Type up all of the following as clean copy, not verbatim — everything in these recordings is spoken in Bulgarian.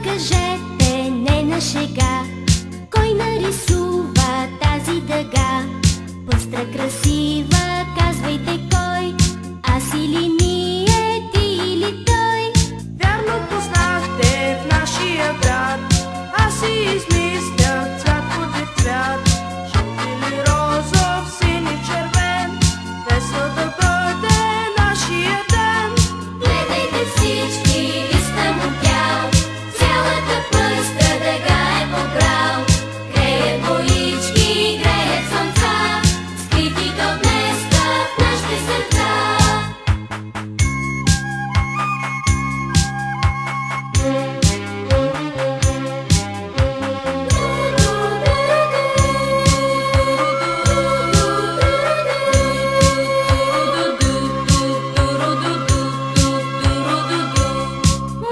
Кажете не на шега, кой нарисува тази дъга? Пъстра, красива, казвайте кой? Аз или ние, ти или той? Вярно познахте в нашия град, аз си измислях цвят по цвят. Жълт или розов, син и червен, весело да бъде нашия ден. Гледайте всички, листа му бял, цялата пъстра дъга е побрал. Греят боички, греят слънца, скрити до днеска в нашите сърца.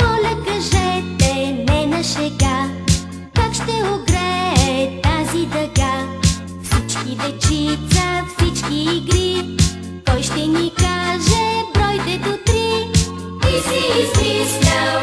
Моля, кажете не на шега, как ще огрее тази дъга? Всички дечица, всички игри, кой ще ни каже бройте до 3? Ти си измислял